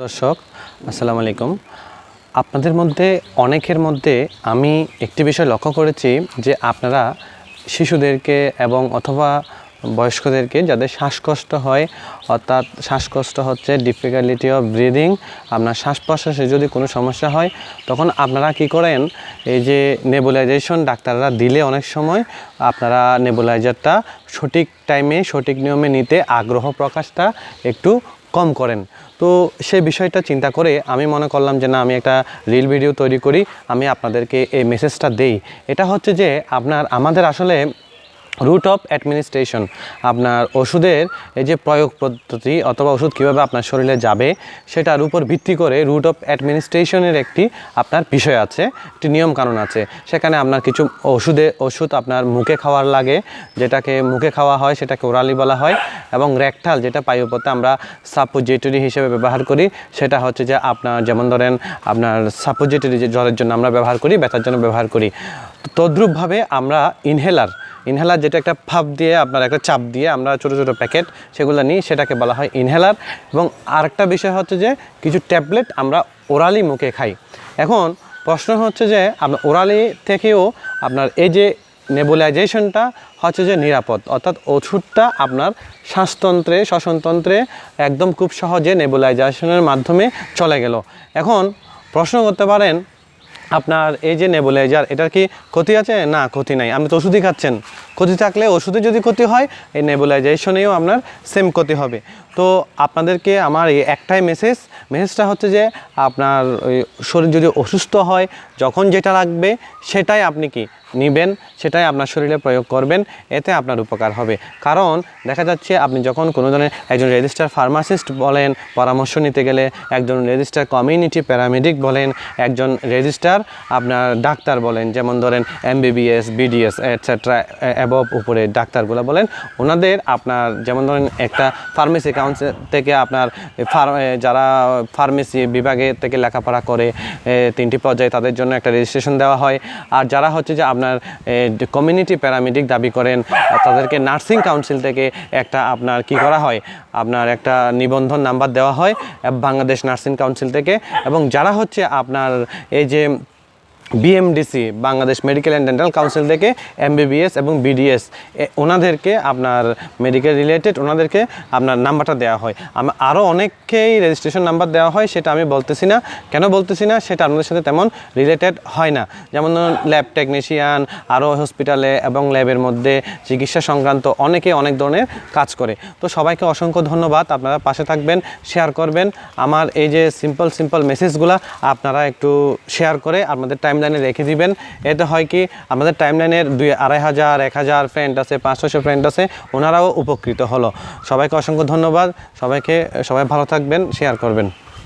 দর্শক আসসালামু আলাইকুম। আপনাদের মধ্যে অনেকের মধ্যে আমি একটি বিষয় লক্ষ্য করেছি যে আপনারা শিশুদেরকে এবং অথবা বয়স্কদেরকে যাদের শ্বাসকষ্ট হয়, অর্থাৎ শ্বাসকষ্ট হচ্ছে ডিফিকাল্টি অফ ব্রিদিং, আপনার শ্বাস প্রশ্বাসে যদি কোনো সমস্যা হয় তখন আপনারা কি করেন, এই যে নেবুলাইজেশন ডাক্তাররা দিলে অনেক সময় আপনারা নেবুলাইজারটা সঠিক টাইমে সঠিক নিয়মে নিতে আগ্রহ প্রকাশটা একটু কম করেন। তো সেই বিষয়টা চিন্তা করে আমি মনে করলাম যে না, আমি একটা রিল ভিডিও তৈরি করি, আমি আপনাদেরকে এই মেসেজটা দেই। এটা হচ্ছে যে আমাদের আসলে রুট অফ অ্যাডমিনিস্ট্রেশন, আপনার ওষুধের এই যে প্রয়োগ পদ্ধতি অথবা ওষুধ কীভাবে আপনার শরীরে যাবে সেটার উপর ভিত্তি করে রুট অফ অ্যাডমিনিস্ট্রেশনের একটি আপনার বিষয় আছে, একটি নিয়মকানুন আছে। সেখানে আপনার কিছু ওষুধ আপনার মুখে খাওয়ার লাগে, যেটাকে মুখে খাওয়া হয় সেটাকে ওরালি বলা হয়, এবং রেকটাল যেটা পায়ুপথে আমরা সাপোজিটরি হিসেবে ব্যবহার করি সেটা হচ্ছে যে আপনার যেমন ধরেন আপনার সাপোজিটরি যে জ্বরের জন্য আমরা ব্যবহার করি, ব্যথার জন্য ব্যবহার করি। তদ্রূপভাবে আমরা ইনহেলার যেটা একটা ভাপ দিয়ে আপনার একটা চাপ দিয়ে আমরা ছোটো ছোটো প্যাকেট সেগুলো নিই, সেটাকে বলা হয় ইনহেলার। এবং আরেকটা বিষয় হচ্ছে যে কিছু ট্যাবলেট আমরা ওরালি মুখে খাই। এখন প্রশ্ন হচ্ছে যে আপনার ওরালি থেকেও আপনার এই যে নেবুলাইজেশনটা হচ্ছে যে নিরাপদ, অর্থাৎ ওষুধটা আপনার শ্বাসতন্ত্রে শ্বসনতন্ত্রে একদম খুব সহজে নেবুলাইজেশনের মাধ্যমে চলে গেল। এখন প্রশ্ন করতে পারেন আপনার এই যে নেবুলাইজার এটার কি ক্ষতি আছে? না, ক্ষতি নাই, আপনি তো ওষুধই খাচ্ছেন। ক্ষতি থাকলে ওষুধে যদি ক্ষতি হয় এই নেবুলাইজেশনেও আপনার সেম ক্ষতি হবে। তো আপনাদেরকে আমার এই একটাই মেসেজটা হচ্ছে যে আপনার ওই শরীর যদি অসুস্থ হয় যখন যেটা লাগবে সেটাই আপনি কি নেবেন, সেটাই আপনার শরীরে প্রয়োগ করবেন, এতে আপনার উপকার হবে। কারণ দেখা যাচ্ছে আপনি যখন কোনো ধরনের একজন রেজিস্টার ফার্মাসিস্ট বলেন পরামর্শ নিতে গেলে, একজন রেজিস্টার কমিউনিটি প্যারামেডিক বলেন, একজন রেজিস্টার আপনার ডাক্তার বলেন, যেমন ধরেন MBBS BDS এটসেট্রা অ্যাবভ উপরে ডাক্তারগুলো বলেন, ওনাদের আপনার যেমন ধরেন একটা ফার্মেসি কাউন্সিল থেকে আপনার যারা ফার্মেসি বিভাগে থেকে লেখাপড়া করে 3টি পর্যায়ে তাদের জন্য একটা রেজিস্ট্রেশন দেওয়া হয়। আর যারা হচ্ছে যে আপনার কমিউনিটি প্যারামেডিক দাবি করেন তাদেরকে নার্সিং কাউন্সিল থেকে একটা আপনার কি করা হয়, আপনার একটা নিবন্ধন নাম্বার দেওয়া হয় বাংলাদেশ নার্সিং কাউন্সিল থেকে। এবং যারা হচ্ছে আপনার এই যে BMDC Bangladesh medical and dental council থেকে MBBS এবং BDS ওনাদেরকে আপনার মেডিকেল রিলেটেড ওনাদেরকে আপনার নাম্বারটা দেওয়া হয়। আরও অনেককেই রেজিস্ট্রেশন নাম্বার দেওয়া হয়, সেটা আমি বলতেছি না। কেন বলতেছি না, সেটা আপনাদের সাথে তেমন রিলেটেড হয় না। যেমন ল্যাব টেকনিশিয়ান, আরও হসপিটালে এবং ল্যাবের মধ্যে চিকিৎসা সংক্রান্ত অনেকে অনেক ধরনের কাজ করে। তো সবাইকে অসংখ্য ধন্যবাদ, আপনারা পাশে থাকবেন, শেয়ার করবেন। আমার এই যে সিম্পল মেসেজগুলো আপনারা একটু শেয়ার করে আপনাদের টাইমলাইনে রেখে দিবেন। এতে হয় কি আমাদের টাইমলাইনের 2,000, 1,000 ফ্রেন্ড আছে, 500 ফ্রেন্ড আছে, ওনারাও উপকৃত হলো। সবাইকে অসংখ্য ধন্যবাদ, সবাই ভালো থাকবেন, শেয়ার করবেন।